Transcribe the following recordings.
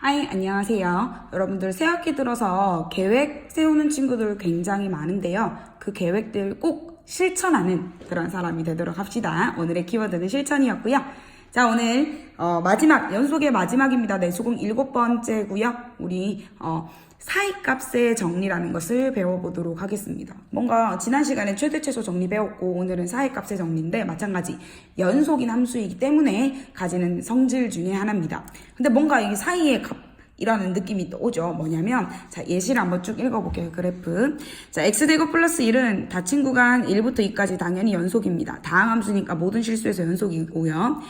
하이, 안녕하세요. 여러분들 새학기 들어서 계획 세우는 친구들 굉장히 많은데요. 그 계획들 꼭 실천하는 그런 사람이 되도록 합시다. 오늘의 키워드는 실천이었고요. 자, 오늘 마지막, 연속의 마지막입니다. 내수공 7번째고요. 우리 사이값의 정리라는 것을 배워보도록 하겠습니다. 뭔가 지난 시간에 최대 최소 정리 배웠고 오늘은 사이값의 정리인데 마찬가지 연속인 함수이기 때문에 가지는 성질 중에 하나입니다. 근데 뭔가 이 사이의 값이라는 느낌이 또 오죠. 뭐냐면 자, 예시를 한번 쭉 읽어볼게요. 그래프. 자, x제곱 플러스 1은 닫힌 구간 1부터 2까지 당연히 연속입니다. 다항함수니까 모든 실수에서 연속이고요.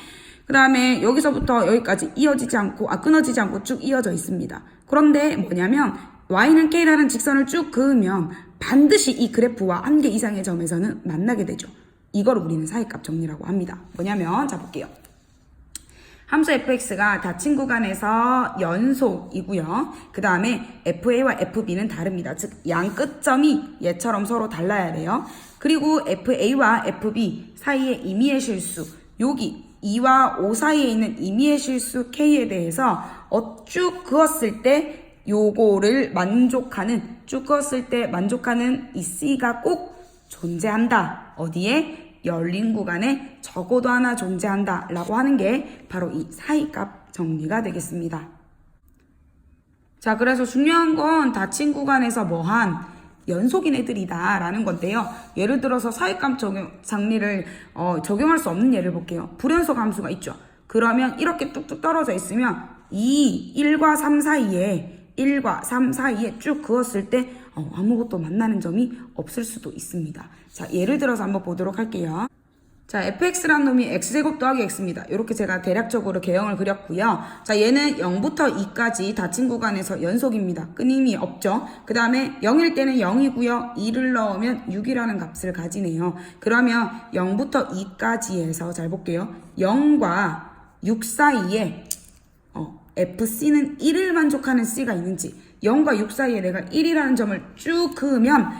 그 다음에 여기서부터 여기까지 끊어지지 않고 쭉 이어져 있습니다. 그런데 뭐냐면 y는 k라는 직선을 쭉 그으면 반드시 이 그래프와 한 개 이상의 점에서는 만나게 되죠. 이걸 우리는 사이값 정리라고 합니다. 뭐냐면 자 볼게요. 함수 fx가 닫힌 구간에서 연속이고요. 그 다음에 fa와 fb는 다릅니다. 즉 양 끝점이 얘처럼 서로 달라야 돼요. 그리고 fa와 fb 사이의 임의의 실수 여기 2와 5 사이에 있는 임의의 실수 k에 대해서 쭉 그었을 때 요거를 쭉 그었을 때 만족하는 이 c가 꼭 존재한다. 어디에? 열린 구간에 적어도 하나 존재한다 라고 하는 게 바로 이 사이값 정리가 되겠습니다. 자, 그래서 중요한 건 닫힌 구간에서 뭐한 연속인 애들이다 라는 건데요. 예를 들어서 사이값 정리를 적용할 수 없는 예를 볼게요. 불연속 함수가 있죠. 그러면 이렇게 뚝뚝 떨어져 있으면 1과 3 사이에 쭉 그었을 때 아무것도 만나는 점이 없을 수도 있습니다. 자, 예를 들어서 한번 보도록 할게요. 자, fx라는 놈이 x제곱 더하기 x입니다. 이렇게 제가 대략적으로 개형을 그렸고요. 자, 얘는 0부터 2까지 닫힌 구간에서 연속입니다. 끊임이 없죠. 그 다음에 0일 때는 0이고요. 2를 넣으면 6이라는 값을 가지네요. 그러면 0부터 2까지에서 잘 볼게요. 0과 6 사이에 fc는 1을 만족하는 c가 있는지 0과 6 사이에 내가 1이라는 점을 쭉 그으면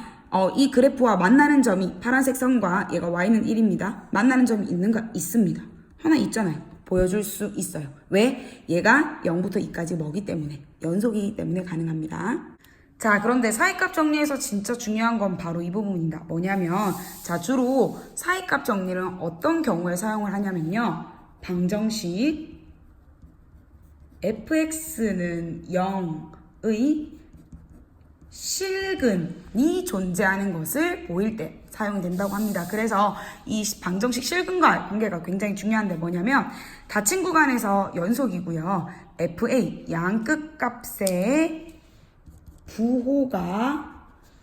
이 그래프와 만나는 점이 파란색 선과 얘가 y는 1입니다. 만나는 점이 있습니다. 하나 있잖아요. 보여줄 수 있어요. 왜? 얘가 0부터 2까지 뭐기 때문에 연속이기 때문에 가능합니다. 자, 그런데 사이값 정리에서 진짜 중요한 건 바로 이 부분입니다. 뭐냐면 자, 주로 사이값 정리는 어떤 경우에 사용을 하냐면요. 방정식 fx는 0의 실근이 존재하는 것을 보일 때 사용된다고 합니다. 그래서 이 방정식 실근과 관계가 굉장히 중요한데 뭐냐면 닫힌 구간에서 연속이고요. fa 양 끝값의 부호가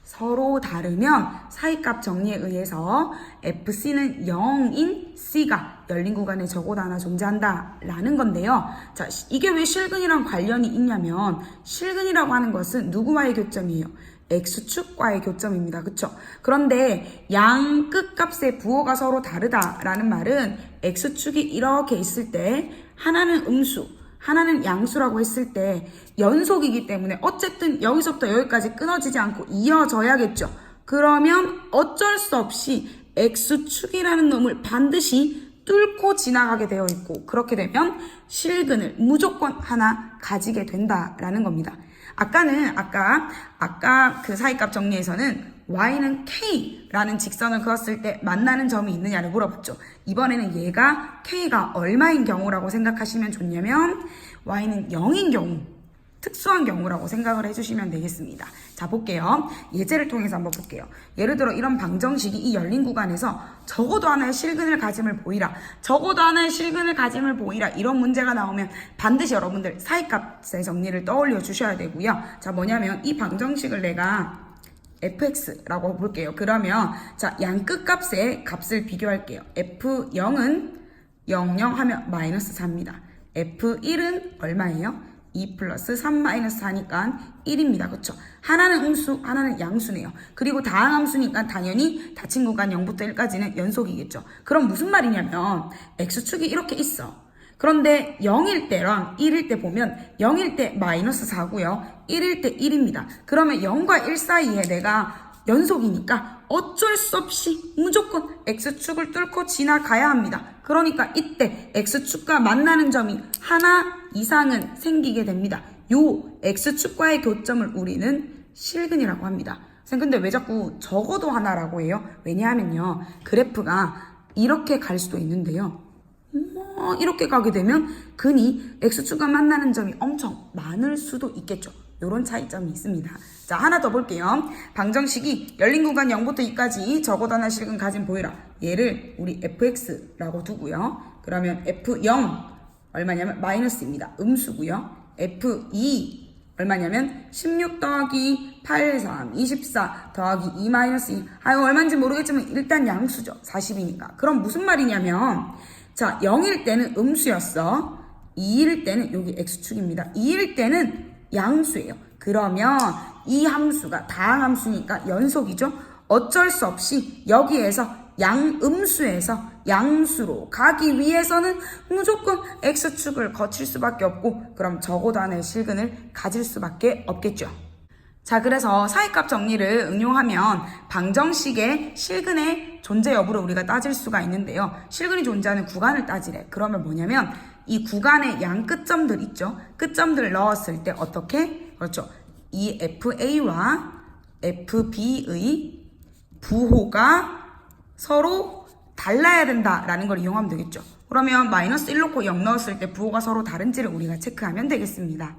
서로 다르면 사이값 정리에 의해서 fc는 0인 c가 열린 구간에 적어도 하나 존재한다 라는 건데요. 자, 이게 왜 실근이랑 관련이 있냐면 실근이라고 하는 것은 누구와의 교점이에요? x축과의 교점입니다. 그쵸? 그런데 양 끝값의 부호가 서로 다르다라는 말은 x축이 이렇게 있을 때 하나는 음수 하나는 양수라고 했을 때 연속이기 때문에 어쨌든 여기서부터 여기까지 끊어지지 않고 이어져야겠죠. 그러면 어쩔 수 없이 x축이라는 놈을 반드시 뚫고 지나가게 되어 있고 그렇게 되면 실근을 무조건 하나 가지게 된다라는 겁니다. 아까 그 사이값 정리에서는 y는 k라는 직선을 그었을 때 만나는 점이 있느냐를 물어봤죠. 이번에는 얘가 k가 얼마인 경우라고 생각하시면 좋냐면 y는 0인 경우, 특수한 경우라고 생각을 해주시면 되겠습니다. 자, 볼게요. 예제를 통해서 한번 볼게요. 예를 들어 이런 방정식이 이 열린 구간에서 적어도 하나의 실근을 가짐을 보이라 이런 문제가 나오면 반드시 여러분들 사이값의 정리를 떠올려 주셔야 되고요. 자, 뭐냐면 이 방정식을 내가 fx라고 볼게요. 그러면 자, 양 끝값의 값을 비교할게요. f0은 0, 0 하면 마이너스 4입니다. f1은 얼마예요? 2 플러스 3 마이너스 4니까 1입니다. 그쵸? 하나는 음수, 하나는 양수네요. 그리고 다항함수니까 당연히 닫힌 구간 0부터 1까지는 연속이겠죠. 그럼 무슨 말이냐면 x축이 이렇게 있어. 그런데 0일 때랑 1일 때 보면 0일 때 마이너스 4고요. 1일 때 1입니다. 그러면 0과 1 사이에 내가 연속이니까 어쩔 수 없이 무조건 x축을 뚫고 지나가야 합니다. 그러니까 이때 x축과 만나는 점이 하나 이상은 생기게 됩니다. 요 x축과의 교점을 우리는 실근이라고 합니다. 선생님 근데 왜 자꾸 적어도 하나라고 해요? 왜냐하면요. 그래프가 이렇게 갈 수도 있는데요. 이렇게 가게 되면 근이 x축과 만나는 점이 엄청 많을 수도 있겠죠. 이런 차이점이 있습니다. 자, 하나 더 볼게요. 방정식이 열린 구간 0부터 2까지 적어도 하나 실근 가진 보이라. 얘를 우리 fx라고 두고요. 그러면 f0 얼마냐면 마이너스입니다. 음수고요. f2 얼마냐면 16 더하기 8, 3, 24 더하기 2 마이너스 2. 이거 얼마인지 모르겠지만 일단 양수죠. 40이니까. 그럼 무슨 말이냐면 자, 0일 때는 음수였어. 2일 때는 여기 x축입니다. 2일 때는 양수예요. 그러면 이 함수가 다항함수니까 연속이죠. 어쩔 수 없이 여기에서 양음수에서 양수로 가기 위해서는 무조건 x축을 거칠 수밖에 없고 그럼 적어도 하나의 실근을 가질 수밖에 없겠죠. 자, 그래서 사이값 정리를 응용하면 방정식의 실근의 존재 여부를 우리가 따질 수가 있는데요. 실근이 존재하는 구간을 따지래. 그러면 뭐냐면 이 구간의 양 끝점들 있죠. 끝점들을 넣었을 때 어떻게? 그렇죠. 이 FA와 FB의 부호가 서로 달라야 된다라는 걸 이용하면 되겠죠. 그러면 마이너스 1 놓고 0 넣었을 때 부호가 서로 다른지를 우리가 체크하면 되겠습니다.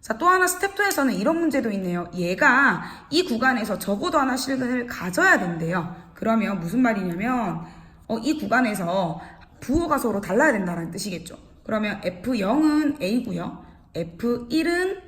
자, 또 하나 스텝 2에서는 이런 문제도 있네요. 얘가 이 구간에서 적어도 하나 실근을 가져야 된대요. 그러면 무슨 말이냐면 이 구간에서 부호가 서로 달라야 된다는 뜻이겠죠. 그러면 F0은 A고요. F1은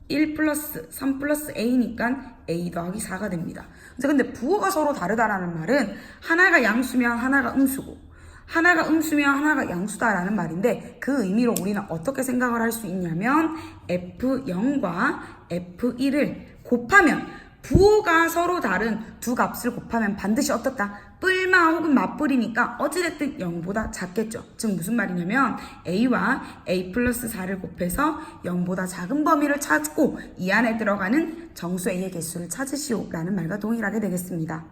1 플러스 3 플러스 A니까 A 더하기 4가 됩니다. 근데 부호가 서로 다르다라는 말은 하나가 양수면 하나가 음수고 하나가 음수면 하나가 양수다라는 말인데 그 의미로 우리는 어떻게 생각을 할 수 있냐면 F0과 F1을 곱하면 부호가 서로 다른 두 값을 곱하면 반드시 어떻다? 뿔마 혹은 맞뿔이니까 어찌됐든 0보다 작겠죠. 즉 무슨 말이냐면 A와 A 플러스 4를 곱해서 0보다 작은 범위를 찾고 이 안에 들어가는 정수 A의 개수를 찾으시오 라는 말과 동일하게 되겠습니다.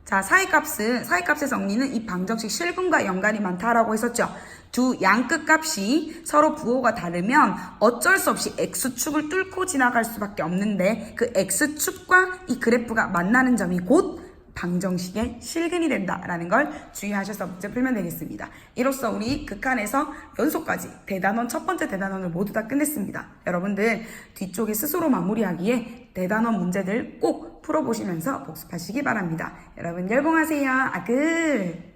자, 사이값의 정리는 이 방정식 실근과 연관이 많다라고 했었죠. 두 양끝 값이 서로 부호가 다르면 어쩔 수 없이 x축을 뚫고 지나갈 수밖에 없는데 그 x축과 이 그래프가 만나는 점이 곧 방정식의 실근이 된다라는 걸 주의하셔서 문제 풀면 되겠습니다. 이로써 우리 극한에서 연속까지 대단원 첫 번째 대단원을 모두 다 끝냈습니다. 여러분들 뒤쪽에 스스로 마무리하기에 대단원 문제들 꼭 풀어보시면서 복습하시기 바랍니다. 여러분 열공하세요. 아그